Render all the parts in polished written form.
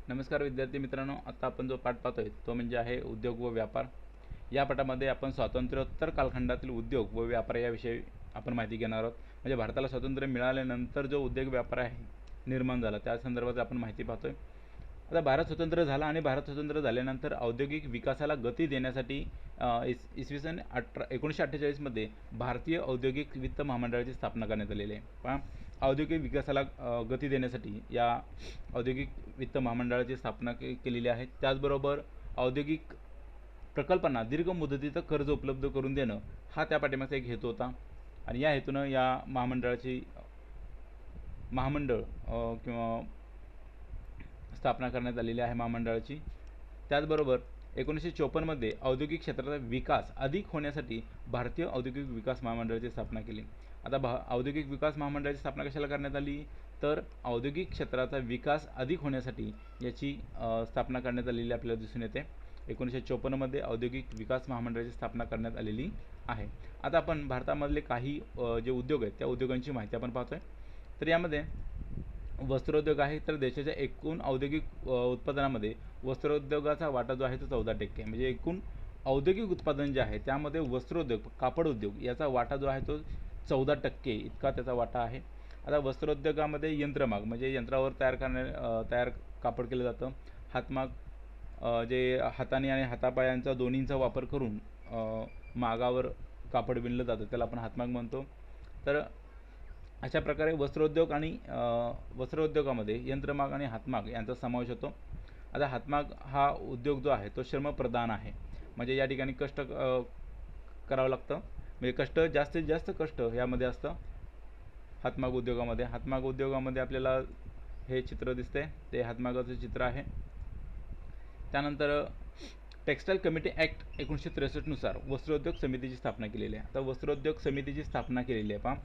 नमस्कार विद्यार्थी मित्रांनो, आता आपण जो पाठ पाहतोय तो म्हणजे आहे उद्योग व व्यापार। या पाठामध्ये आपण स्वातंत्र्योत्तर कालखंडातील उद्योग व व्यापार याविषयी आपण माहिती घेणार आहोत। म्हणजे भारताला स्वातंत्र्य मिळाल्यानंतर जो उद्योग व्यापार आहे निर्माण झाला त्या संदर्भात आपण माहिती पाहतोय। आता भारत स्वतंत्र झाला आणि भारत स्वतंत्र झाल्यानंतर औद्योगिक विकासाला गती देण्यासाठी इसवी सन 1948 मध्ये भारतीय औद्योगिक वित्त महामंडळाची स्थापना करण्यात आलेली आहे। पहा, औद्योगिक विकासाला गती देण्यासाठी या औद्योगिक वित्त महामंडळाची स्थापना केलेली आहे। त्याचबरोबर औद्योगिक प्रकल्पांना दीर्घ मुदतीचं कर्ज उपलब्ध करून देणं हा त्या पाठीमागचा एक हेतू होता आणि या हेतूनं या महामंडळ किंवा स्थापना करण्यात आलेली आहे महामंडळाची। त्याचबरोबर 1954 मध्ये औद्योगिक क्षेत्राचा विकास अधिक होण्यासाठी भारतीय औद्योगिक विकास महामंडळाची स्थापना केली। आता औद्योगिक विकास महामंडळाची स्थापना कशाला करण्यात आली, तर औद्योगिक क्षेत्राचा विकास अधिक होण्यासाठी याची स्थापना करण्यात आलेली आपल्याला दिसून येते। 1954 मध्ये औद्योगिक विकास महामंडळाची स्थापना करण्यात आलेली आहे। आता आपण भारतामधले काही जे उद्योग आहेत त्या उद्योगांची माहिती आपण पाहतोय। तर यामध्ये वस्त्रोद्योग आहे, तर देशाच्या एकूण औद्योगिक उत्पादनामध्ये वस्त्रोद्योगाचा वाटा जो आहे तो 14% म्हणजे एकूण औद्योगिक उत्पादन जे आहे त्यामध्ये वस्त्रोद्योग, कापड उद्योग याचा वाटा जो आहे तो 14% इतका त्याचा वाटा आहे। आता वस्त्रोद्योगामध्ये यंत्रमाग म्हणजे यंत्रावर तयार कापड केलं जातं। हातमाग जे हाताने आणि हातापायांचा दोन्हींचा वापर करून मागावर कापड विणलं जातं त्याला आपण हातमाग म्हणतो। तर अशा प्रकारे वस्त्रोद्योग आणि वस्त्रोद्योगामध्ये यंत्रमाग आणि हातमाग यांचा समावेश होतो। आता हातमाग हा उद्योग जो आहे तो श्रमप्रधान आहे, म्हणजे या ठिकाणी कष्ट करावं लागतं, म्हणजे जास्तीत जास्त कष्ट यामध्ये असतं हातमाग उद्योगामध्ये। हातमाग उद्योगामध्ये आपल्याला हे चित्र दिसते, ते हातमागाचं चित्र आहे। त्यानंतर टेक्स्टाईल कमिटी ॲक्ट 1963 नुसार वस्त्रोद्योग समितीची स्थापना केलेली आहे। आता वस्त्रोद्योग समितीची स्थापना केलेली आहे, पहा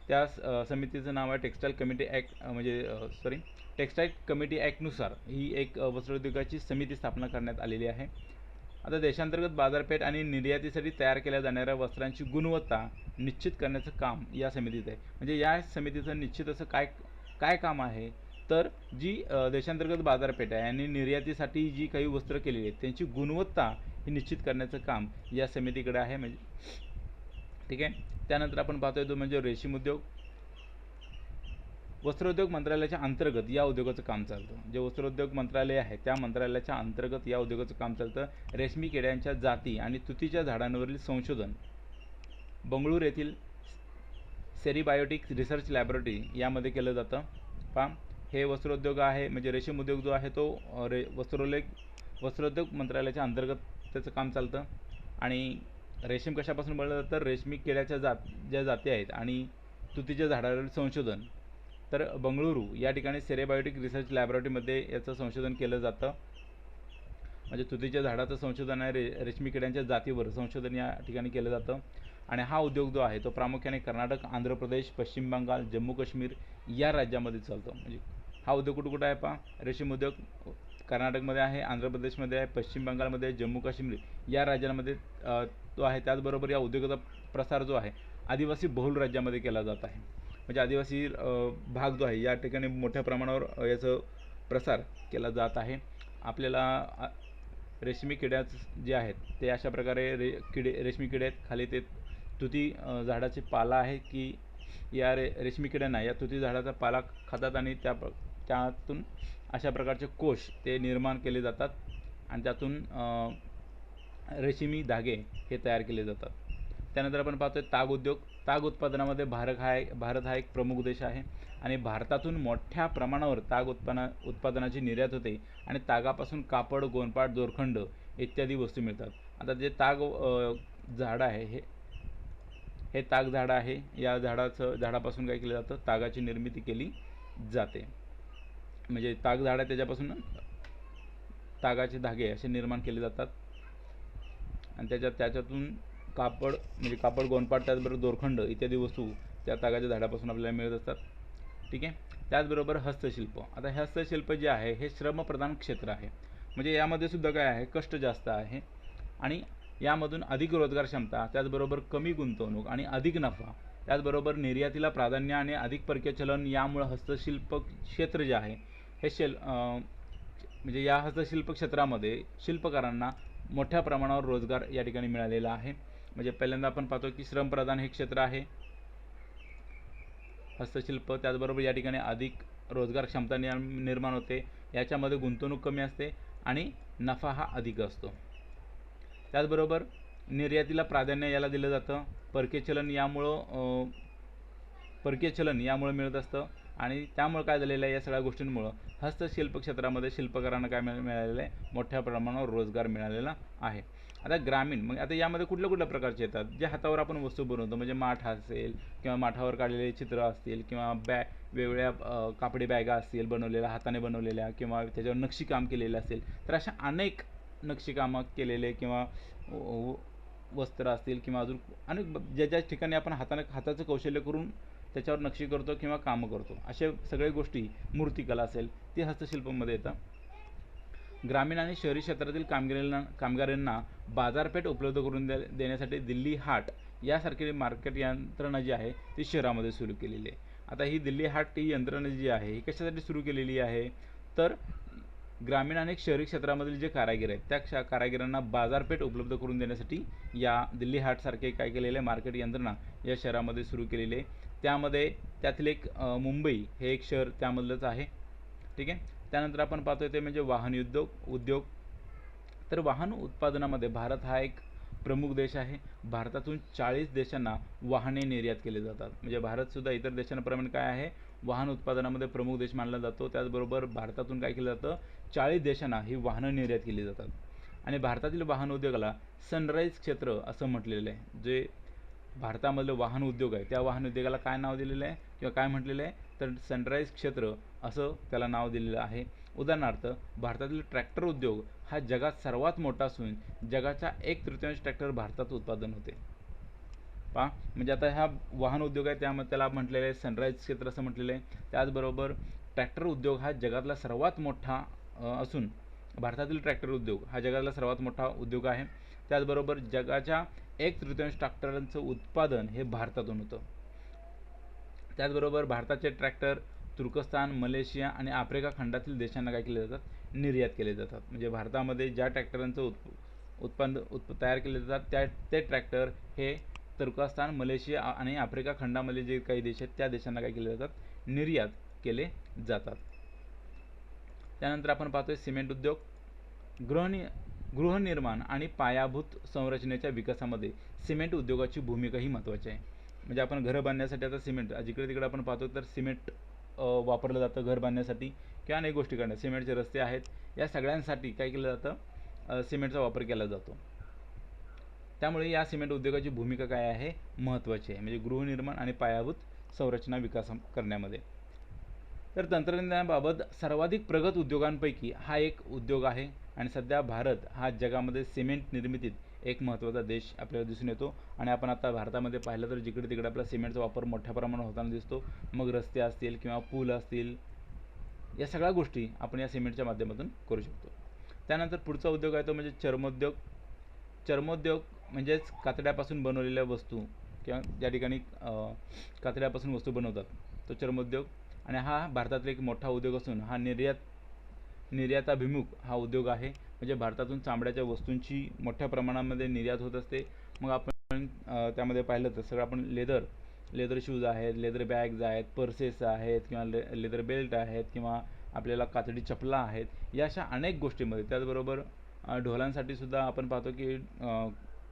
त्या समितीचं नाव आहे textile committee act textile committee ॲक्टनुसार ही एक वस्त्रोद्योगाची समिती स्थापना करण्यात आलेली आहे। आता देशांतर्गत बाजारपेठ आणि निर्यातीसाठी तयार केल्या जाणाऱ्या वस्त्रांची गुणवत्ता निश्चित करण्याचं काम या समितीत आहे। म्हणजे या समितीचं निश्चित असं काय काम आहे, तर जी देशांतर्गत बाजारपेठ आहे आणि निर्यातीसाठी जी काही वस्त्र केलेली आहेत त्यांची गुणवत्ता ही निश्चित करण्याचं काम या समितीकडे आहे, म्हणजे ठीक आहे। त्यानंतर आपण पाहतोय तो म्हणजे रेशीम उद्योग। वस्त्रोद्योग मंत्रालयाच्या अंतर्गत या उद्योगाचं काम चालतं। जे वस्त्रोद्योग मंत्रालय आहे त्या मंत्रालयाच्या अंतर्गत या उद्योगाचं काम चालतं। रेशमी किड्यांच्या जाती आणि तुतीच्या झाडांवरील संशोधन बंगळूर येथील सेरीबायोटिक रिसर्च लॅबोरेटरी यामध्ये केलं जातं। पहा, हे वस्त्रोद्योग आहे, म्हणजे रेशीम उद्योग जो आहे तो वस्त्रोद्योग मंत्रालयाच्या अंतर्गत त्याचं काम चालतं। आणि रेशीम कशापासून बनवलं जातं, रेशमी किड्याच्या ज्या जाती आहेत आणि तुतीच्या झाडावरील संशोधन, तर बंगळुरू या ठिकाणी सेरेबायोटिक रिसर्च लॅबोरेटरीमध्ये याचं संशोधन केलं जातं। म्हणजे तुतीच्या झाडाचं संशोधन आहे, रेशमी किड्यांच्या जातीवर संशोधन या ठिकाणी केलं जातं। आणि हा उद्योग जो आहे तो प्रामुख्याने कर्नाटक, आंध्र प्रदेश, पश्चिम बंगाल, जम्मू काश्मीर या राज्यामध्ये चालतो। म्हणजे हा उद्योग कुठं आहे, पहा रेशीम उद्योग कर्नाटकमध्ये आहे, आंध्र प्रदेशमध्ये आहे, पश्चिम बंगालमध्ये आहे, जम्मू काश्मीर या राज्यांमध्ये तो आहे। त्याचबरोबर या उद्योगाचा प्रसार जो आहे आदिवासी बहुल राज्यामध्ये केला जात आहे। म्हणजे आदिवासी भाग जो आहे या ठिकाणी मोठ्या प्रमाणावर याचं प्रसार केला जात आहे। आपल्याला रेशमी किड्या जे आहेत ते अशा प्रकारे रेशमी किडे आहेत, खाली ते तुती झाडाची पाला आहे की या रेशमी किड्यांना या तुती झाडाचा पाला खातात आणि त्यातून अशा प्रकारचे कोश ते निर्माण केले जातात आणि त्यातून रेशीमी धागे हे तयार केले जातात। त्यानंतर आपण पाहतोय ताग उद्योग। ताग उत्पादनामध्ये भारत हा एक प्रमुख देश आहे आणि भारतातून मोठ्या प्रमाणावर ताग उत्पादनाची निर्यात होते आणि तागापासून कापड, गोणपाट, दोरखंड इत्यादी वस्तू मिळतात। आता जे ताग झाड आहे हे ताग झाड आहे, या झाडापासून काय केलं जातं, तागाची निर्मिती केली जाते। म्हणजे ताग झाड आहे त्याच्यापासून तागाचे धागे असे निर्माण केले जातात आणि त्याच्यातून कापड म्हणजे कापड, गोणपाट, त्याचबरोबर दोरखंड इत्यादी वस्तू त्या तागाच्या झाडापासून आपल्याला मिळत असतात, ठीक आहे। त्याचबरोबर हस्तशिल्प। आता हस्तशिल्प जे आहे हे श्रमप्रधान क्षेत्र आहे, म्हणजे यामध्ये सुद्धा काय आहे, कष्ट जास्त आहे आणि यामधून अधिक रोजगार क्षमता, त्याचबरोबर कमी गुंतवणूक आणि अधिक नफा, त्याचबरोबर निर्यातीला प्राधान्य आणि अधिक परकीय चलन यामुळे हस्तशिल्प क्षेत्र जे आहे हे म्हणजे या हस्तशिल्प क्षेत्रामध्ये शिल्पकारांना मोठ्या प्रमाणावर रोजगार या ठिकाणी मिळालेला आहे. म्हणजे पहिल्यांदा आपण पाहतो की श्रमप्रधान हे क्षेत्र आहे हस्तशिल्प, त्याचबरोबर या ठिकाणी अधिक रोजगार क्षमता निर्माण होते, याच्यामध्ये गुंतवणूक कमी असते आणि नफा हा अधिक असतो. त्याचबरोबर निर्यातीला प्राधान्य याला दिलं जातं. परकीय चलन यामुळे मिळत असतं आणि त्यामुळे काय झालेलं आहे, या सगळ्या गोष्टींमुळं हस्तशिल्प क्षेत्रामध्ये शिल्पकारांना काय मिळालेलं आहे, मोठ्या प्रमाणावर रोजगार मिळालेला आहे. आता ग्रामीण, मग आता यामध्ये कुठल्या प्रकारचे येतात, जे हातावर आपण वस्तू बनवतो, म्हणजे माठ असेल किंवा माठावर काढलेले चित्र असतील किंवा वेगवेगळ्या कापडी बॅगा असतील बनवलेल्या, हाताने बनवलेल्या किंवा त्याच्यावर नक्षीकाम केलेलं असेल, तर अशा अनेक नक्षीकामं केलेले किंवा वस्त्र असतील किंवा अजून अनेक ज्या ठिकाणी आपण हाताचं कौशल्य करून त्याच्यावर नक्षी करतो किंवा कामं करतो, अशा सगळ्या गोष्टी, मूर्तिकला असेल, ती हस्तशिल्पामध्ये येतात. ग्रामीण आणि शहरी क्षेत्रातील कामगारांना बाजारपेठ उपलब्ध करून देण्यासाठी दिल्ली हाट यासारखी मार्केट यंत्रणा जी आहे ती शहरामध्ये सुरू केलेली आहे. आता ही दिल्ली हाट ही यंत्रणा जी आहे ही कशासाठी सुरू केलेली आहे, तर ग्रामीण आणि शहरी क्षेत्रामधील जे कारागीर आहेत त्या कारागिरांना बाजारपेठ उपलब्ध करून देण्यासाठी या दिल्ली हाटसारखे काय केलेले मार्केट यंत्रणा या शहरामध्ये सुरू केलेली आहे. त्यातील एक मुंबई हे एक शहर त्यामधलंच आहे. ठीक आहे. त्यानंतर आपण पाहतोय ते म्हणजे वाहन उद्योग. तर वाहन उत्पादनामध्ये भारत हा एक प्रमुख देश आहे. भारतातून 40 देशांना वाहने निर्यात केले जातात. म्हणजे भारतसुद्धा इतर देशांप्रमाणे काय आहे, वाहन उत्पादनामध्ये प्रमुख देश मानला जातो. त्याचबरोबर भारतातून काय केलं जातं, 40 देशांना ही वाहनं निर्यात केली जातात. आणि भारतातील वाहन उद्योगाला सनराईज क्षेत्र असं म्हटलेलं आहे. जे भारतामधलं वाहन उद्योग आहे त्या वाहन उद्योगाला काय नाव दिलेलं आहे किंवा काय म्हटलेलं आहे, तर सनराईज क्षेत्र असं त्याला नाव दिलेलं आहे. उदाहरणार्थ भारतातील ट्रॅक्टर उद्योग हा जगात सर्वात मोठा असून जगाच्या 1/3 ट्रॅक्टर भारतात उत्पादन होते. पहा, म्हणजे आता हा वाहन उद्योग आहे त्यामध्ये त्याला म्हटलेलं आहे सनराईज क्षेत्र असं म्हटलेलं आहे. त्याचबरोबर ट्रॅक्टर उद्योग हा जगातला सर्वात मोठा असून भारतातील ट्रॅक्टर उद्योग हा जगातला सर्वात मोठा उद्योग आहे. त्याचबरोबर जगाच्या 1/3 ट्रॅक्टरांचं उत्पादन हे भारतातून होतं. त्याचबरोबर भारताचे ट्रॅक्टर तुर्कस्तान, मलेशिया आणि आफ्रिका खंडातील देशांना काय केले जातात, निर्यात केले जातात. म्हणजे भारतामध्ये ज्या ट्रॅक्टरांचं तयार केले जातात ते ट्रॅक्टर हे तुर्कस्तान, मलेशिया आणि आफ्रिका खंडामध्ये जे काही देश आहेत त्या देशांना काय केले जातात, निर्यात केले जातात. त्यानंतर आपण पाहतोय सिमेंट उद्योग. गृहनिर्माण आणि पायाभूत संरचनेच्या विकासामध्ये सिमेंट उद्योगाची भूमिका ही महत्त्वाची आहे. म्हणजे आपण घरं बांधण्यासाठी आता सिमेंट जिकडे तिकडे आपण पाहतो तर सिमेंट वापरलं जातं घर बांधण्यासाठी किंवा अनेक गोष्टी करण्यासाठी. सिमेंटचे रस्ते आहेत, या सगळ्यांसाठी काय केलं जातं, सिमेंटचा वापर केला जातो. त्यामुळे या सिमेंट उद्योगाची भूमिका काय आहे, महत्त्वाची आहे, म्हणजे गृहनिर्माण आणि पायाभूत संरचना विकास करण्यामध्ये. तर तंत्रज्ञानाबाबत सर्वाधिक प्रगत उद्योगांपैकी हा एक उद्योग आहे आणि सध्या भारत हा जगामध्ये सिमेंट निर्मितीत एक महत्त्वाचा देश आपल्याला दिसून येतो. आणि आपण आता भारतामध्ये पाहिलं तर जिकडे तिकडे आपला सिमेंटचा वापर मोठ्या प्रमाणात होताना दिसतो. मग रस्ते असतील किंवा पूल असतील, या सगळ्या गोष्टी आपण या सिमेंटच्या माध्यमातून करू शकतो. त्यानंतर पुढचा उद्योग आहे तो म्हणजे चर्मोद्योग. चर्मोद्योग म्हणजेच कातड्यापासून बनवलेल्या वस्तू किंवा ज्या ठिकाणी कातड्यापासून वस्तू बनवतात तो चर्मोद्योग. आणि हा भारतातील एक मोठा उद्योग असून हा निर्याताभिमुख हा उद्योग आहे. म्हणजे भारतातून चामड्याच्या वस्तूंची मोठ्या प्रमाणामध्ये निर्यात होत असते. मग आपण त्यामध्ये पाहिलं तर सगळं आपण लेदर शूज आहेत, लेदर बॅग्स आहेत, पर्सेस आहेत किंवा लेदर बेल्ट आहेत किंवा आपल्याला कातडी चपला आहेत, या अशा अनेक गोष्टींमध्ये. त्याचबरोबर ढोलांसाठी सुद्धा आपण पाहतो की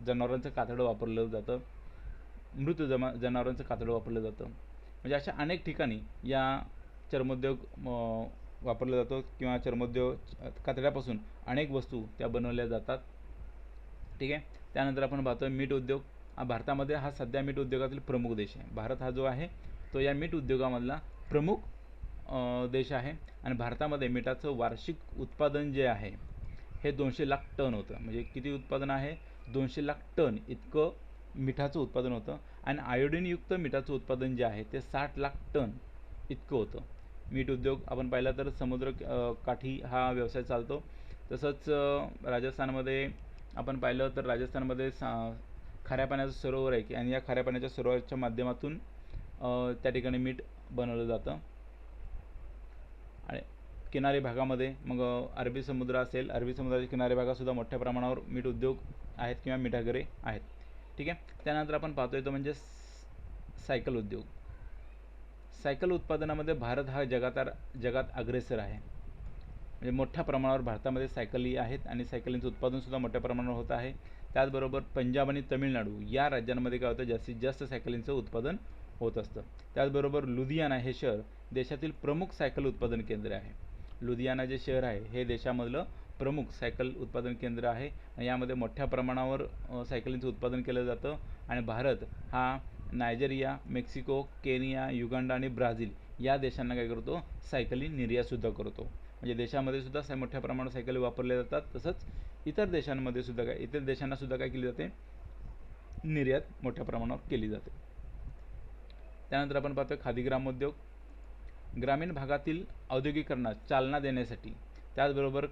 जनावरांचं कातडं वापरलं जातं, मृत जनावरांचं कातडं वापरलं जातं. म्हणजे अशा अनेक ठिकाणी या चर्मोद्योग वापरला जातो किंवा चर्मोद्योग कातड्यापासून अनेक वस्तू त्या बनवल्या जातात. ठीक आहे. त्यानंतर आपण पाहतो मीठ उद्योग. भारतामध्ये हा सध्या मीठ उद्योगातील प्रमुख देश आहे. भारत हा जो आहे तो या मीठ उद्योगामधला प्रमुख देश आहे. आणि भारतामध्ये मिठाचं वार्षिक उत्पादन जे आहे हे 200 लाख टन होतं. म्हणजे किती उत्पादन आहे, 200 लाख टन इतकं मिठाचं उत्पादन होतं. आणि आयोडीनयुक्त मिठाचं उत्पादन जे आहे ते 60 लाख टन इतकं होतं. मीठ उद्योग आपण पाहिला तर समुद्र काठी हा व्यवसाय चालतो. तसंच राजस्थानमध्ये आपण पाहिलं तर राजस्थानमध्ये खाऱ्या पाण्याचं सरोवर आहे आणि या खाऱ्या पाण्याच्या सरोवराच्या माध्यमातून त्या ठिकाणी मीठ बनवलं जातं. आणि किनारी भागामध्ये मग अरबी समुद्र असेल, अरबी समुद्राच्या किनारी भागातसुद्धा मोठ्या प्रमाणावर मीठ उद्योग आहेत किंवा मिठागरे आहेत. ठीक आहे. त्यानंतर आपण पाहतोय तो म्हणजे सायकल उद्योग. सायकल उत्पादनामध्ये भारत हा जगात अग्रेसर आहे. म्हणजे मोठ्या प्रमाणावर भारतामध्ये सायकली आहेत आणि सायकलींचं उत्पादनसुद्धा मोठ्या प्रमाणावर होत आहे. त्याचबरोबर पंजाब आणि तमिळनाडू या राज्यांमध्ये काय होतं, जास्तीत जास्त सायकलींचं उत्पादन होत असतं. त्याचबरोबर लुधियाना हे शहर देशातील प्रमुख सायकल उत्पादन केंद्र आहे. लुधियाना जे शहर आहे हे देशामधलं प्रमुख सायकल उत्पादन केंद्र आहे आणि यामध्ये मोठ्या प्रमाणावर सायकलींचं उत्पादन केलं जातं. आणि भारत हा नायजेरिया, मेक्सिको, केनिया, युगांडा आणि ब्राझील या देशांना काय करतो, सायकली निर्यातसुद्धा करतो. म्हणजे देशामध्ये सुद्धा मोठ्या प्रमाणावर सायकली वापरल्या जातात. तसंच इतर देशांना सुद्धा काय केली जाते, निर्यात मोठ्या प्रमाणावर केली जाते. त्यानंतर आपण पाहतोय खादी ग्रामोद्योग. ग्रामीण भागातील औद्योगिकरणास चालना देण्यासाठी, त्याचबरोबर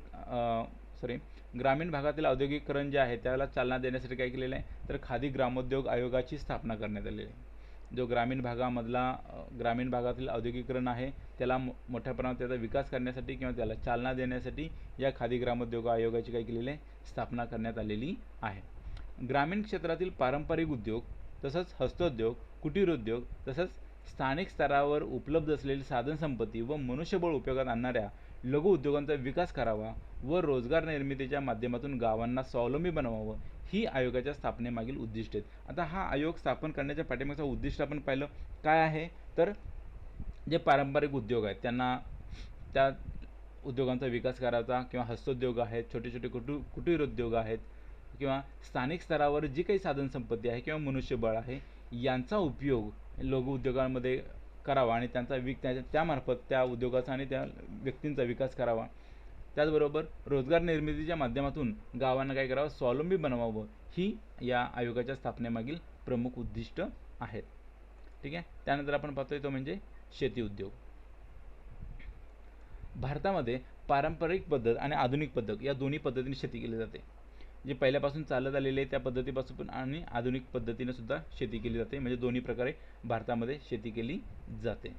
ग्रामीण भागातील औद्योगिकरण जे आहे त्याला चालना देण्यासाठी काय केलेलं आहे, तर खादी ग्रामोद्योग आयोगाची स्थापना करण्यात आलेली आहे. जो ग्रामीण भागातील औद्योगिकरण आहे त्याला मोठ्या प्रमाणात त्याचा विकास करण्यासाठी किंवा त्याला चालना देण्यासाठी या खादी ग्रामोद्योग आयोगाची काय केलेली आहे, स्थापना करण्यात आलेली आहे. ग्रामीण क्षेत्रातील पारंपरिक उद्योग तसंच हस्तोद्योग, कुटीर उद्योग तसंच स्थानिक स्तरावर उपलब्ध असलेली साधनसंपत्ती व मनुष्यबळ उपयोगात आणणाऱ्या लघु उद्योगांचा विकास करावा व रोजगार निर्मितीच्या माध्यमातून गावांना स्वावलंबी बनवावं, ही आयोगाच्या स्थापनेमागील उद्दिष्ट आहेत. आता हा आयोग स्थापन करण्याच्या पाठीमागचं उद्दिष्ट आपण पाहिलं काय आहे, तर जे पारंपरिक उद्योग आहेत त्यांना त्या उद्योगांचा विकास करायचा किंवा हस्तोद्योग आहेत, छोटे छोटे कुटीर उद्योग आहेत किंवा स्थानिक स्तरावर जी काही साधनसंपत्ती आहे किंवा मनुष्यबळ आहे यांचा उपयोग लघु उद्योगांमध्ये करावा आणि त्यामार्फत त्या उद्योगाचा आणि त्या व्यक्तींचा विकास करावा. त्याचबरोबर रोजगार निर्मितीच्या माध्यमातून गावांना काय करावं, स्वावलंबी बनवावं, ही या आयोगाच्या स्थापनेमागील प्रमुख उद्दिष्ट आहेत. ठीक आहे. त्यानंतर आपण पाहतोय तो म्हणजे शेती उद्योग. भारतामध्ये पारंपरिक पद्धत आणि आधुनिक पद्धत या दोन्ही पद्धतीने शेती केली जाते. जे पहिल्यापासून चालत आलेले आहे त्या पद्धतीपासून पण आणि आधुनिक पद्धतीने सुद्धा शेती केली जाते. म्हणजे दोन्ही प्रकारे भारतामध्ये शेती केली जाते.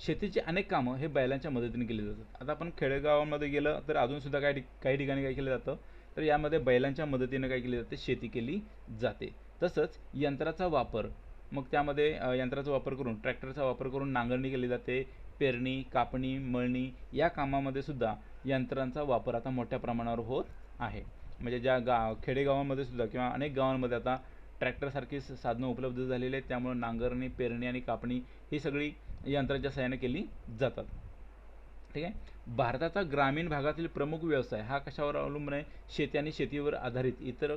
शेतीची अनेक कामं हे बैलांच्या मदतीने केली जातात. आता आपण खेडेगावांमध्ये गेलं तर अजूनसुद्धा काही ठिकाणी काय केलं जातं, तर यामध्ये बैलांच्या मदतीने काय केली जाते, शेती केली जाते. तसंच यंत्राचा वापर, मग त्यामध्ये यंत्राचा वापर करून ट्रॅक्टरचा वापर करून नांगरणी केली जाते. पेरणी, कापणी, मळणी या कामामध्ये सुद्धा यंत्रांचा वापर आता मोठ्या प्रमाणावर होत आहे. म्हणजे ज्या खेडेगावांमध्ये सुद्धा किंवा अनेक गावांमध्ये आता ट्रॅक्टरसारखी साधनं उपलब्ध झालेली आहेत. त्यामुळे नांगरणी, पेरणी आणि कापणी ही सगळी यंत्राच्या सहाय्याने केली जातात. ठीक आहे. भारताचा ग्रामीण भागातील प्रमुख व्यवसाय हा कशावर अवलंबून आहे, शेती आणि शेतीवर आधारित इतर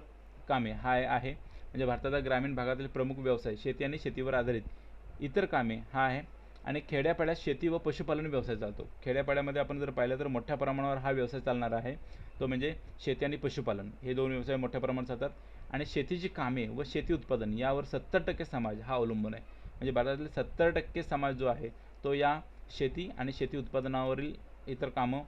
कामे हा आहे. म्हणजे भारताचा ग्रामीण भागातील प्रमुख व्यवसाय शेती आणि शेतीवर आधारित इतर कामे हा आहे. आणि खेड्यापाड्यात शेती व पशुपालन व्यवसाय चालतो. खेड्यापाड्यामध्ये आपण जर पाहिलं तर मोठ्या प्रमाणावर हा व्यवसाय चालणार आहे. तो म्हणजे शेती आणि पशुपालन हे दोन व्यवसाय मोठ्या प्रमाणात चालतात. आणि शेतीची कामे व शेती उत्पादन यावर 70% समाज हा अवलंबून आहे. म्हणजे भारतातील 70% समाज जो आहे तो या शेती आणि शेती उत्पादनावरील इतर कामं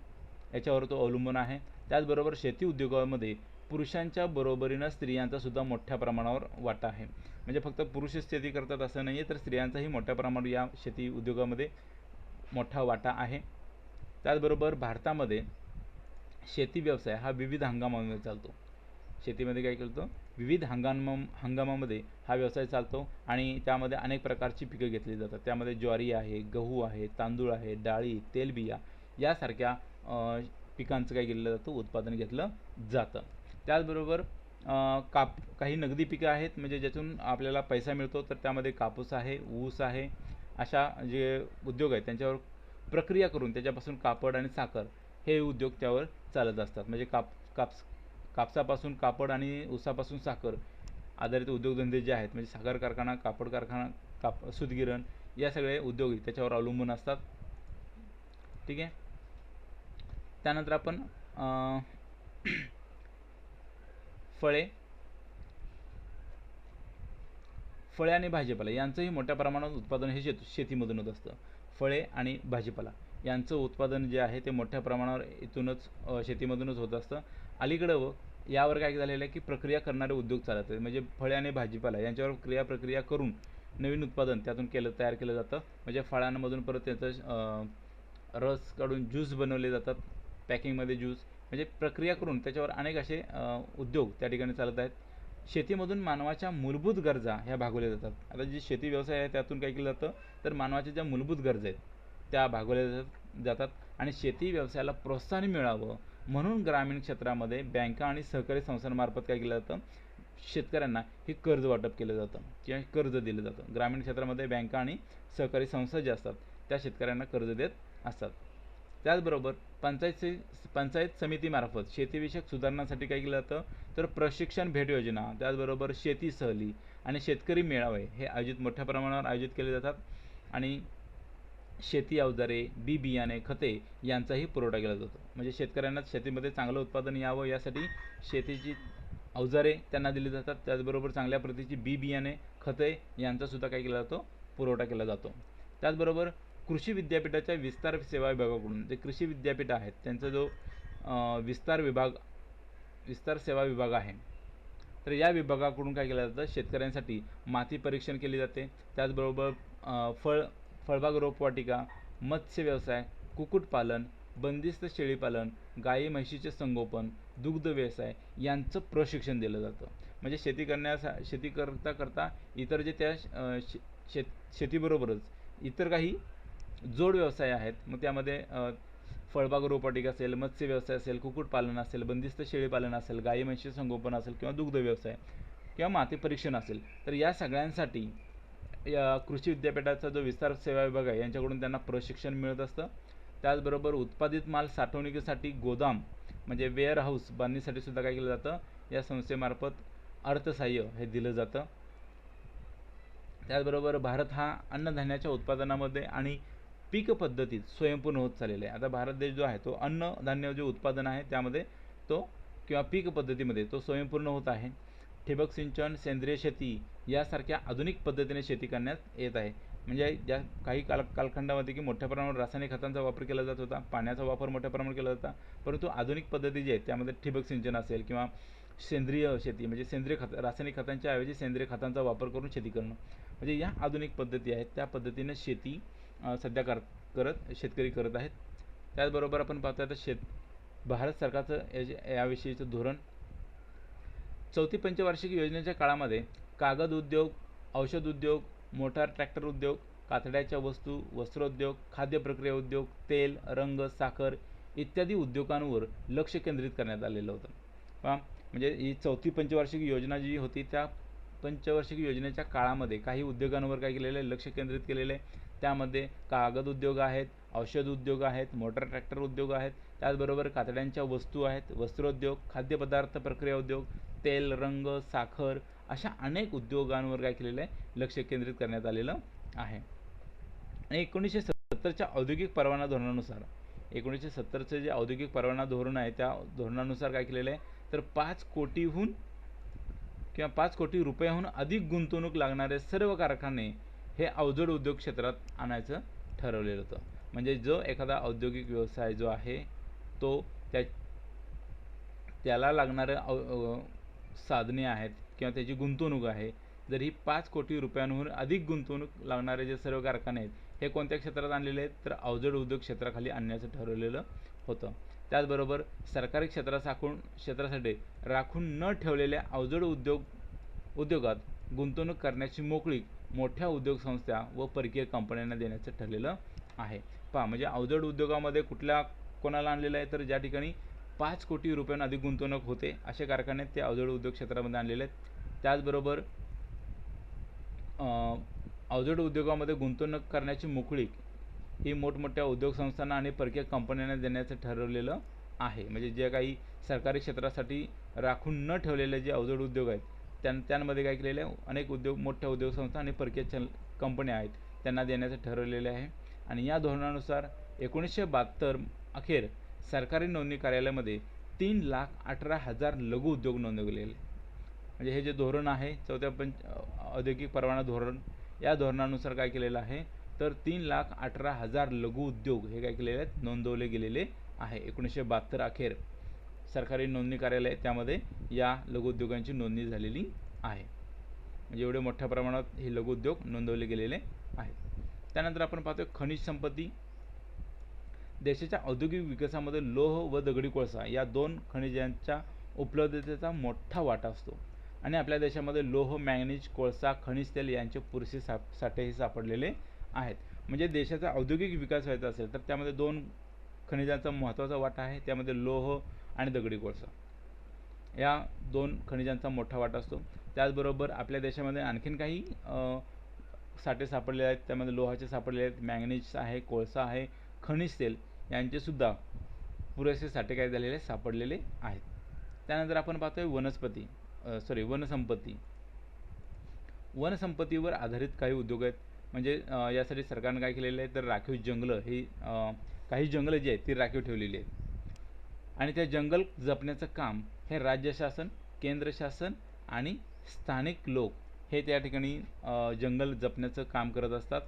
याच्यावर तो अवलंबून आहे. त्याचबरोबर शेती उद्योगामध्ये पुरुषांच्या बरोबरीनं स्त्रियांचा सुद्धा मोठ्या प्रमाणावर वाटा आहे. म्हणजे फक्त पुरुषच शेती करतात असं नाही आहे, तर स्त्रियांचाही मोठ्या प्रमाणावर या शेती उद्योगामध्ये मोठा वाटा आहे. त्याचबरोबर भारतामध्ये शेती व्यवसाय हा विविध हंगामामध्ये चालतो. शेतीमध्ये काय करतो, विविध हंगामामध्ये हा व्यवसाय चालतो आणि त्यामध्ये अनेक प्रकारची पिकं घेतली जातात. त्यामध्ये ज्वारी आहे, गहू आहे, तांदूळ आहे, डाळी, तेलबिया यासारख्या पिकांचं काय केलं जातं, उत्पादन घेतलं जातं. त्याचबरोबर काही नगदी पिकं आहेत म्हणजे ज्यातून आपल्याला पैसा मिळतो, तर त्यामध्ये कापूस आहे, ऊस आहे. अशा जे उद्योग आहेत त्यांच्यावर प्रक्रिया करून त्याच्यापासून कापड आणि साखर हे उद्योग त्यावर चालत असतात. म्हणजे कापसापासून कापड आणि ऊसापासून साखर आधारित उद्योगधंदे जे आहेत, म्हणजे साखर कारखाना, कापड कारखाना, सूतगिरण या सगळे उद्योग त्याच्यावर अवलंबून असतात. ठीक आहे. त्यानंतर आपण फळे आणि भाजीपाला यांचंही मोठ्या प्रमाणात उत्पादन हे शेतीमधून होत असतं. फळे आणि भाजीपाला यांचं उत्पादन जे आहे ते मोठ्या प्रमाणावर इथूनच शेतीमधूनच होत असतं. अलीकडं यावर काय झालेलं आहे की प्रक्रिया करणारे उद्योग चालत आहेत. म्हणजे फळे आणि भाजीपाला यांच्यावर प्रक्रिया करून नवीन उत्पादन त्यातून तयार केलं जातं. म्हणजे फळांमधून परत त्याचं रस काढून ज्यूस बनवले जातात, पॅकिंगमध्ये ज्यूस, म्हणजे प्रक्रिया करून त्याच्यावर अनेक असे उद्योग त्या ठिकाणी चालत आहेत. शेतीमधून मानवाच्या मूलभूत गरजा ह्या भागवल्या जातात. आता जी शेती व्यवसाय आहे त्यातून काय केलं जातं, तर मानवाच्या ज्या मूलभूत गरजा आहेत त्या भागवल्या जातात. आणि शेती व्यवसायाला प्रोत्साहन मिळावं म्हणून ग्रामीण क्षेत्रामध्ये बँका आणि सहकारी संस्थांमार्फत काय केलं जातं, शेतकऱ्यांना हे कर्ज वाटप केलं जातं किंवा कर्ज दिलं जातं. ग्रामीण क्षेत्रामध्ये बँका आणि सहकारी संस्था ज्या असतात त्या शेतकऱ्यांना कर्ज देत असतात. त्याचबरोबर पंचायत समितीमार्फत शेतीविषयक सुधारणांसाठी काय केलं जातं, तर प्रशिक्षण भेट योजना, त्याचबरोबर शेती सहली आणि शेतकरी मेळावे हे मोठ्या प्रमाणावर आयोजित केले जातात. आणि शेती अवजारे, बी बियाणे, खते यांचाही पुरवठा केला जातो. म्हणजे शेतकऱ्यांना शेतीमध्ये चांगलं उत्पादन यावं यासाठी शेतीची अवजारे त्यांना दिली जातात. त्याचबरोबर चांगल्या प्रतीची बी बियाणे, खते यांचासुद्धा काय केला जातो, पुरवठा केला जातो. त्याचबरोबर कृषी विद्यापीठाच्या विस्तार सेवा विभागाकडून जे कृषी विद्यापीठ आहेत त्यांचा जो विस्तार सेवा विभाग आहे, तर या विभागाकडून काय केलं जातं, शेतकऱ्यांसाठी माती परीक्षण केले जाते. त्याचबरोबर फळबाग रोपवाटिका, मत्स्य व्यवसाय, कुक्कुटपालन, बंदिस्त शेळीपालन, गाई म्हशीचे संगोपन, दुग्ध व्यवसाय यांचं प्रशिक्षण दिलं जातं. म्हणजे शेती करता इतर जे त्या शेतीबरोबरच इतर काही जोड व्यवसाय आहेत. मग त्यामध्ये फळबाग रोपवाटिका असेल, मत्स्य व्यवसाय असेल, कुक्कुटपालन असेल, बंदिस्त शेळीपालन असेल, गाई म्हशी संगोपन असेल किंवा दुग्ध व्यवसाय किंवा माती परीक्षण असेल, तर या सगळ्यांसाठी या कृषी विद्यापीठाचा जो विस्तार सेवा विभाग आहे यांच्याकडून त्यांना प्रशिक्षण मिळत असतं. त्याचबरोबर उत्पादित माल साठवणुकीसाठी गोदाम म्हणजे वेअर हाऊस बांधणीसाठी सुद्धा काय केलं जातं, या संस्थेमार्फत अर्थसहाय्य हे दिलं जातं. त्याचबरोबर भारत हा अन्नधान्याच्या उत्पादनामध्ये आणि पीक पद्धतीत स्वयंपूर्ण होत चाललेला आहे. आता भारत देश जो आहे तो अन्नधान्य जे उत्पादन आहे त्यामध्ये तो किंवा पीक पद्धतीमध्ये तो स्वयंपूर्ण होत आहे. ठिबक सिंचन, सेंद्रिय शेती यासारख्या आधुनिक पद्धतीने शेती करण्यात येत आहे. म्हणजे ज्या काही कालखंडामध्ये की मोठ्या प्रमाणावर रासायनिक खतांचा वापर केला जात होता, पाण्याचा वापर मोठ्या प्रमाणात केला जाता, परंतु आधुनिक पद्धती जी आहेत त्यामध्ये ठिबक सिंचन असेल किंवा सेंद्रिय शेती म्हणजे रासायनिक खतांच्या ऐवजी सेंद्रिय खतांचा वापर करून शेती करणं, म्हणजे या आधुनिक पद्धती आहेत त्या पद्धतीने शेती सध्या शेतकरी करत आहेत. त्याचबरोबर आपण पाहतो आता भारत सरकारचं याविषयीचं धोरण, चौथी पंचवार्षिक योजनेच्या काळामध्ये कागद उद्योग, औषध उद्योग, मोटार ट्रॅक्टर उद्योग, कातड्याच्या वस्तू, वस्त्रोद्योग, खाद्य प्रक्रिया उद्योग, तेल, रंग, साखर इत्यादी उद्योगांवर लक्ष केंद्रित करण्यात आलेलं होतं. म्हणजे ही चौथी पंचवार्षिक योजना जी होती त्या पंचवार्षिक योजनेच्या काळामध्ये काही उद्योगांवर काय केलेलं आहे, लक्ष केंद्रित केलेलं आहे. त्यामध्ये कागद उद्योग आहेत, औषध उद्योग आहेत, मोटार ट्रॅक्टर उद्योग आहेत, त्याचबरोबर कातड्यांच्या वस्तू आहेत, वस्त्रोद्योग, खाद्यपदार्थ प्रक्रिया उद्योग, तेल, रंग, साखर अशा अनेक उद्योगांवर काय केलेलं आहे, लक्ष केंद्रित करण्यात आलेलं आहे. आणि 1970च्या औद्योगिक परवाना धोरणानुसार 1970चं जे औद्योगिक परवाना धोरण आहे त्या धोरणानुसार काय केलेलं आहे, तर 5 कोटी रुपयाहून अधिक गुंतवणूक लागणारे सर्व कारखाने हे अवजड उद्योग क्षेत्रात आणायचं ठरवलेलं होतं. म्हणजे जो एखादा औद्योगिक व्यवसाय जो आहे तो त्याला लागणारे साधने आहेत किंवा त्याची गुंतवणूक आहे, जर ही 5 कोटी रुपयांहून अधिक गुंतवणूक लागणारे जे सर्व कारखाने आहेत हे कोणत्या क्षेत्रात आणलेले आहेत, तर अवजड उद्योग क्षेत्राखाली आणण्याचं ठरवलेलं होतं. त्याचबरोबर सरकारी क्षेत्रासाठी राखून न ठेवलेल्या अवजड उद्योगात गुंतवणूक करण्याची मोकळीक मोठ्या उद्योग संस्था व परकीय कंपन्यांना देण्याचं ठरलेलं आहे. म्हणजे अवजड उद्योगामध्ये कोणाला आणलेलं आहे, तर ज्या ठिकाणी 5 कोटी रुपयांहून अधिक गुंतवणूक होते असे कारखाने ते अवजड उद्योग क्षेत्रामध्ये आणलेले आहेत. त्याचबरोबर अवजड उद्योगामध्ये गुंतवणूक करण्याची मोकळीक ही मोठमोठ्या उद्योग संस्थांना आणि परकीय कंपन्यांना देण्याचं ठरवलेलं आहे. म्हणजे जे काही सरकारी क्षेत्रासाठी राखून न ठेवलेले जे अवजड उद्योग आहेत त्यांमध्ये काय केलेले आहे, अनेक मोठ्या उद्योग संस्था आणि परकीय कंपन्या आहेत त्यांना देण्याचं ठरवलेले आहे. आणि या धोरणानुसार 1972 अखेर सरकारी नोंदणी कार्यालयामध्ये 3,18,000 लघु उद्योग नोंदवले गेले. म्हणजे हे जे धोरण आहे चौथ्या औद्योगिक परवाना धोरण, या धोरणानुसार काय केलेलं आहे, तर 3,18,000 लघु उद्योग हे काय केलेले आहेत, नोंदवले गेलेले आहे. 1972 अखेर सरकारी नोंदणी कार्यालय त्यामध्ये या लघु उद्योगांची नोंदणी झालेली आहे. म्हणजे एवढे मोठ्या प्रमाणात हे लघु उद्योग नोंदवले गेलेले आहेत. त्यानंतर आपण पाहतो खनिज संपत्ती. देशाच्या औद्योगिक विकासामध्ये लोह व दगडी कोळसा या दोन खनिजांच्या उपलब्धतेचा मोठा वाटा असतो आणि आपल्या देशामध्ये लोह, मॅंगनीज, कोळसा, खनिज तेल यांचे पुरेसे साठेही सापडलेले आहेत. म्हणजे देशाचा औद्योगिक विकास व्हायचा असेल तर त्यामध्ये दोन खनिजांचा महत्त्वाचा वाटा आहे, त्यामध्ये लोह आणि दगडी कोळसा या दोन खनिजांचा मोठा वाटा असतो. त्याचबरोबर आपल्या देशामध्ये आणखीन काही साठे सापडले आहेत, त्यामध्ये लोहाचे सापडले आहेत, मॅंगनीज आहे, कोळसा आहे, खनिज तेल यांचेसुद्धा पुरेसे साठे काय झालेले सापडलेले आहेत. त्यानंतर आपण पाहतोय वनसंपत्ती. वनसंपत्तीवर आधारित काही उद्योग आहेत. म्हणजे यासाठी सरकारने काय केलेलं आहे तर राखीव जंगलं ही काही जंगलं जी आहेत ती राखीव ठेवलेली आहेत आणि त्या जंगल जपण्याचं काम हे राज्य शासन, केंद्र शासन आणि स्थानिक लोक हे त्या ठिकाणी जंगल जपण्याचं काम करत असतात.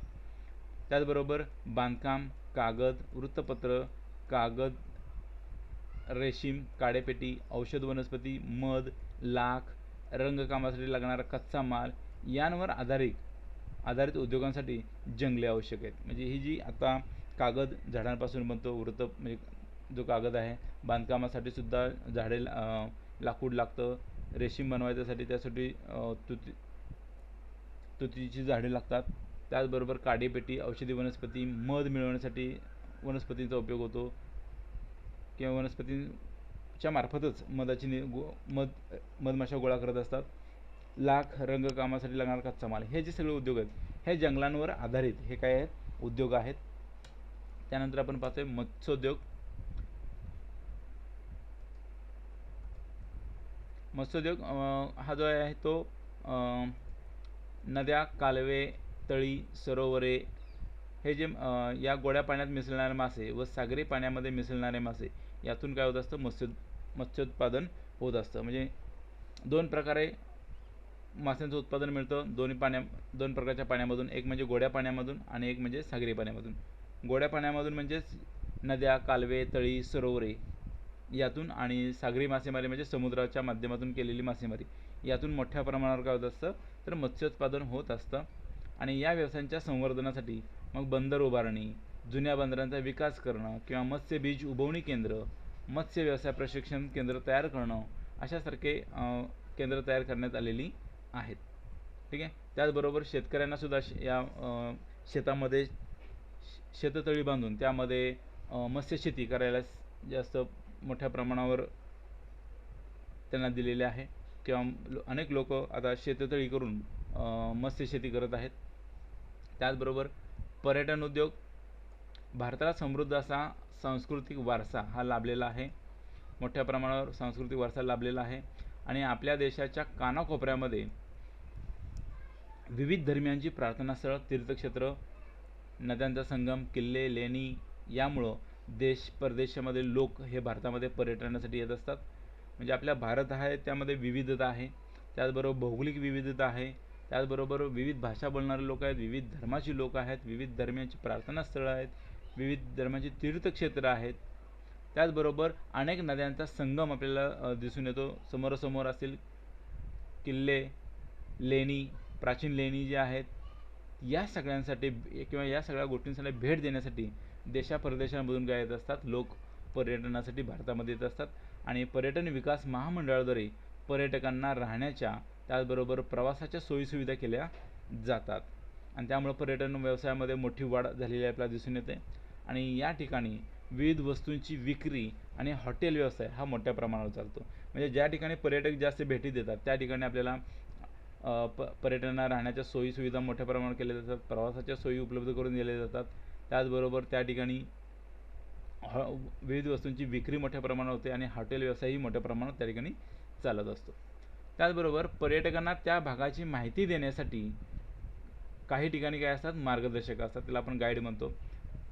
त्याचबरोबर बांधकाम, कागद, वृत्तपत्र, कागद, रेशीम, काडेपेटी, औषध वनस्पती, मध, लाख, रंगकामासाठी लागणारा कच्चा माल यांवर आधारित उद्योगांसाठी जंगले आवश्यक आहेत. म्हणजे ही जी आता कागद झाडांपासून बनतो, म्हणजे जो कागद आहे, बांधकामासाठी सुद्धा झाडे लाकूड लागतं, रेशीम बनवायच्यासाठी त्यासाठी तुतीची झाडे लागतात. त्याचबरोबर काडीपेटी, औषधी वनस्पती, मध मिळवण्यासाठी वनस्पतींचा उपयोग होतो किंवा वनस्पतींच्या मार्फतच मधमाशा गोळा करत असतात. लाख, रंगकामासाठी लागणारा कच्चा माल हे जे सगळे उद्योग आहेत हे जंगलांवर आधारित हे काय आहेत उद्योग आहेत. त्यानंतर आपण पाहतोय मत्स्योद्योग. हा जो आहे तो नद्या, कालवे, तळी, सरोवरे हे जे या गोड्या पाण्यात मिसळणारे मासे व सागरी पाण्यामध्ये मिसळणारे मासे यातून काय होत असतं मत्स्योत्पादन होत असतं. म्हणजे दोन प्रकारे माशांचं उत्पादन मिळतं दोन प्रकारच्या पाण्यामधून, एक म्हणजे गोड्या पाण्यामधून आणि एक म्हणजे सागरी पाण्यामधून. गोड्या पाण्यामधून म्हणजेच नद्या, कालवे, तळी, सरोवरे यातून आणि सागरी मासेमारी म्हणजे समुद्राच्या माध्यमातून केलेली मासेमारी यातून मोठ्या प्रमाणावर काय होत असतं तर मत्स्योत्पादन होत असतं. आणि या व्यवसायांच्या संवर्धनासाठी मग बंदर उभारणी, जुन्या बंदरांचा विकास करणं किंवा मत्स्य बीज उबवणी केंद्र, मत्स्य व्यवसाय प्रशिक्षण केंद्र तयार करणं अशासारखे केंद्र तयार करण्यात आलेली आहेत. ठीक आहे. त्याचबरोबर शेतकऱ्यांना सुद्धा या शेतामध्ये शेततळी बांधून त्यामध्ये मत्स्यशेती करायला जास्त मोठ्या प्रमाणावर त्यांना दिलेले आहे किंवा अनेक लोक आता शेततळी करून मत्स्यशेती करत आहेत. त्याचबरोबर पर्यटन उद्योग. भारताला समृद्ध असा सांस्कृतिक वारसा हा लाभलेला आहे, मोठ्या प्रमाणावर सांस्कृतिक वारसा लाभलेला आहे आणि आपल्या देशाच्या कानाकोपऱ्यामध्ये विविध धर्मियांची प्रार्थनास्थळं, तीर्थक्षेत्र, नद्यांचा संगम, किल्ले, लेणी यामुळं देश परदेशामध्ये लोक हे भारतामध्ये पर्यटनासाठी येत असतात. म्हणजे आपला भारत आहे त्यामध्ये विविधता आहे, त्याचबरोबर भौगोलिक विविधता आहे, त्याचबरोबर विविध भाषा बोलणारे लोक आहेत, विविध धर्माची लोक आहेत, विविध धर्मियांची प्रार्थनास्थळं आहेत, विविध धर्माची तीर्थक्षेत्र आहेत. त्याचबरोबर अनेक नद्यांचा संगम आपल्याला दिसून येतो. समोरासमोर असतील किल्ले, लेणी, प्राचीन लेणी जे आहेत या सगळ्यांसाठी किंवा या सगळ्या गोष्टींसाठी भेट देण्यासाठी देशापरदेशांमधून काय येत असतात लोक पर्यटनासाठी भारतामध्ये येत असतात. आणि पर्यटन विकास महामंडळाद्वारे पर्यटकांना राहण्याच्या त्याचबरोबर प्रवासाच्या सोयीसुविधा केल्या जातात आणि त्यामुळे पर्यटन व्यवसायामध्ये मोठी वाढ झालेली आपल्याला दिसून येते. आणि या ठिकाणी विविध वस्तूंची विक्री आणि हॉटेल व्यवसाय हा मोठ्या प्रमाणावर चालतो. म्हणजे ज्या ठिकाणी पर्यटक जास्त भेटी देतात त्या ठिकाणी आपल्याला पर्यटनांना राहण्याच्या सोयीसुविधा मोठ्या प्रमाणावर केल्या जातात, प्रवासाच्या सोयी उपलब्ध करून दिल्या जातात. त्याचबरोबर त्या ठिकाणी विविध वस्तूंची विक्री मोठ्या प्रमाणावर होते आणि हॉटेल व्यवसायही मोठ्या प्रमाणात त्या ठिकाणी चालत असतो. त्याचबरोबर पर्यटकांना त्या भागाची माहिती देण्यासाठी काही ठिकाणी काय असतात मार्गदर्शक असतात, त्याला आपण गाईड म्हणतो.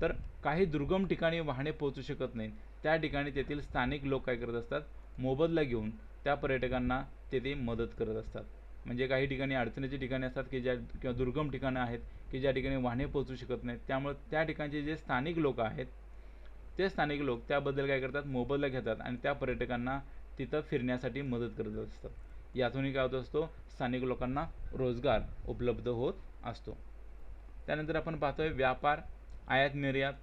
तर काही दुर्गम ठिकाणी वाहने पोहोचू शकत नाहीत त्या ठिकाणी तेथील स्थानिक लोक काय करत असतात मोबदला घेऊन त्या पर्यटकांना तेथे मदत करत असतात. म्हणजे काही ठिकाणी अडचणीची ठिकाणे असतात की ज्या किंवा दुर्गम ठिकाणं आहेत की ज्या ठिकाणी वाहने पोहोचू शकत नाहीत, त्यामुळे त्या ठिकाणचे जे स्थानिक लोक आहेत ते स्थानिक लोक त्याबद्दल काय करतात मोबदला घेतात आणि त्या पर्यटकांना तिथं फिरण्यासाठी मदत करत असतात. यातूनही काय होत असतो स्थानिक लोकांना रोजगार उपलब्ध होत असतो. त्यानंतर आपण पाहतोय व्यापार, आयात निर्यात.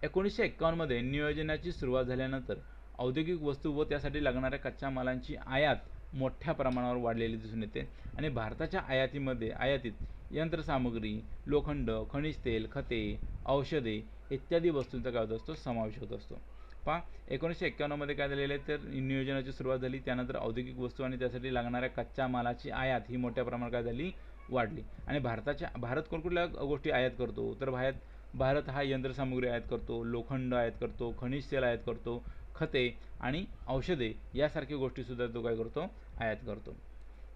1951 मध्ये नियोजनाची सुरुवात झाल्यानंतर औद्योगिक वस्तू व त्यासाठी लागणाऱ्या कच्च्या मालांची आयात मोठ्या प्रमाणावर वाढलेली दिसून येते आणि भारताच्या आयातीत यंत्रसामुग्री, लोखंड, खनिज तेल, खते, औषधे इत्यादी वस्तूंचा काय होत असतो समावेश होत असतो. पहा 1951 मध्ये काय झालेलं आहे तर नियोजनाची सुरुवात झाली, त्यानंतर औद्योगिक वस्तू आणि त्यासाठी लागणाऱ्या कच्च्या मालाची आयात ही मोठ्या प्रमाणात काय झाली वाढली. आणि भारत कोणकोणत्या गोष्टी आयात करतो तर भारत हा यंत्रसामुग्री आयात करतो, लोखंड आयात करतो, खनिज तेल आयात करतो, खते आणि औषधे यासारख्या गोष्टीसुद्धा तो काय करतो आयात करतो.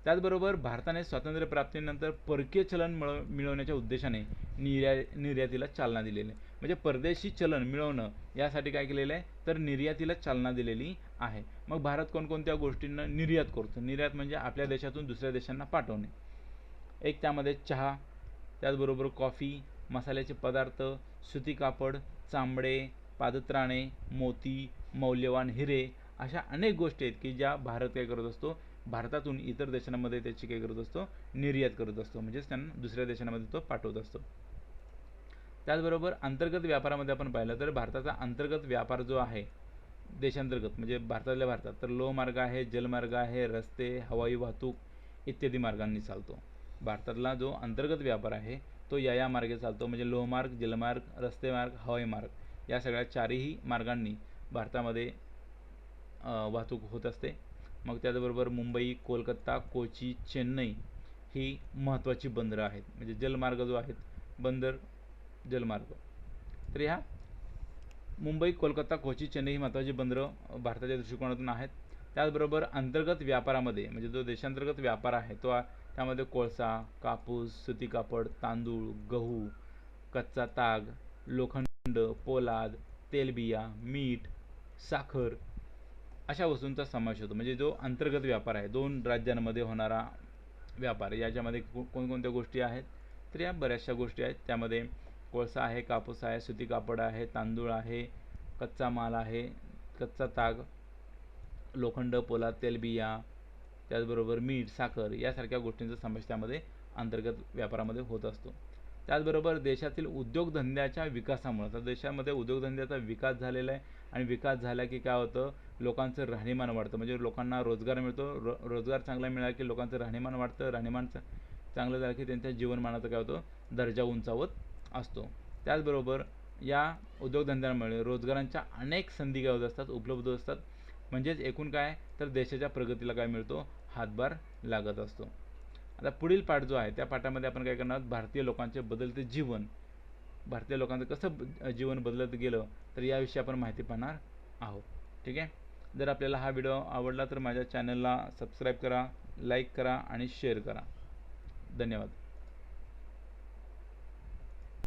त्याचबरोबर भारताने स्वातंत्र्य प्राप्तीनंतर परकीय चलन मिळवण्याच्या उद्देशाने निर्यातीला चालना दिलेली आहे. म्हणजे परदेशी चलन मिळवणं यासाठी काय केलेलं आहे तर निर्यातीला चालना दिलेली आहे. मग भारत कोणकोणत्या गोष्टींना निर्यात करतो. निर्यात म्हणजे आपल्या देशातून दुसऱ्या देशांना पाठवणे. एक त्यामध्ये चहा, त्याचबरोबर कॉफी, मसाल्याचे पदार्थ, सुती कापड, चामडे, पादत्राणे, मोती, मौल्यवान हिरे अशा अनेक गोष्टी आहेत की ज्या भारत काय करत असतो भारतातून इतर देशांमध्ये त्याची काय करत असतो निर्यात करत असतो. म्हणजेच त्यांना दुसऱ्या देशांमध्ये तो पाठवत असतो. त्याचबरोबर अंतर्गत व्यापारामध्ये आपण पाहिलं तर भारताचा अंतर्गत व्यापार जो आहे देशांतर्गत म्हणजे भारतातल्या भारतात तर लोहमार्ग आहे, जलमार्ग आहे, रस्ते, हवाई वाहतूक इत्यादी मार्गांनी चालतो. भारतातला जो अंतर्गत व्यापार आहे तो या मार्गे चालतो म्हणजे लोहमार्ग, जलमार्ग, रस्ते मार्ग, हवाई मार्ग या सगळ्या चारही मार्गांनी भारतामध्ये वाहतूक होत असते. मग त्याचबरोबर मुंबई, कोलकाता, कोची, चेन्नई ही महत्त्वाची बंदरं आहेत. म्हणजे जलमार्ग जो आहेत बंदर जलमार्ग तर ह्या मुंबई, कोलकाता, कोची, चेन्नई ही महत्त्वाची बंदरं भारताच्या दृष्टिकोनातून आहेत. त्याचबरोबर अंतर्गत व्यापारामध्ये म्हणजे जो देशांतर्गत व्यापार आहे तो त्यामध्ये कोळसा, कापूस, सुती कापड, तांदूळ, गहू, कच्चा ताग, लोखंड, पोलाद, तेलबिया, मीठ, साखर अशा वस्तूंचा समावेश होतो. म्हणजे जो अंतर्गत व्यापार आहे दोन राज्यांमध्ये होणारा व्यापार याच्यामध्ये कोणकोणत्या गोष्टी आहेत तर या बऱ्याचशा गोष्टी आहेत. त्यामध्ये कोळसा आहे, कापूस आहे, सुती कापड आहे, तांदूळ आहे, कच्चा माल आहे, कच्चा ताग, लोखंड, पोलाद, तेलबिया, त्याचबरोबर मीठ, साखर यासारख्या गोष्टींचा समावेश त्यामध्ये अंतर्गत व्यापारामध्ये होत असतो. त्याचबरोबर देशातील उद्योगधंद्याच्या विकासामुळे तर देशामध्ये उद्योगधंद्याचा विकास झालेला आहे आणि विकास झाला की काय होतं लोकांचं राहणीमान वाढतं. म्हणजे लोकांना रोजगार मिळतो, रोजगार चांगला मिळाला की लोकांचं राहणीमान वाढतं, राहणीमान चांगलं झालं की त्यांच्या जीवनमानाचा काय होतं दर्जा उंचावत असतो. त्याचबरोबर या उद्योगधंद्यांमुळे रोजगारांच्या अनेक संधी काय होत असतात उपलब्ध असतात. म्हणजेच एकूण काय तर देशाच्या प्रगतीला काय मिळतो हातभार लागत असतो. आता पुढील पाठ जो आहे त्या पाठामध्ये आपण काय करणार भारतीय लोकांचे बदलते जीवन, भारतीय लोकांचं कसं जीवन बदलत गेलं तर याविषयी आपण माहिती पाहणार आहोत. ठीक आहे. जर आपल्याला हा व्हिडिओ आवडला तर माझ्या चॅनलला सबस्क्राईब करा, लाईक करा आणि शेअर करा. धन्यवाद.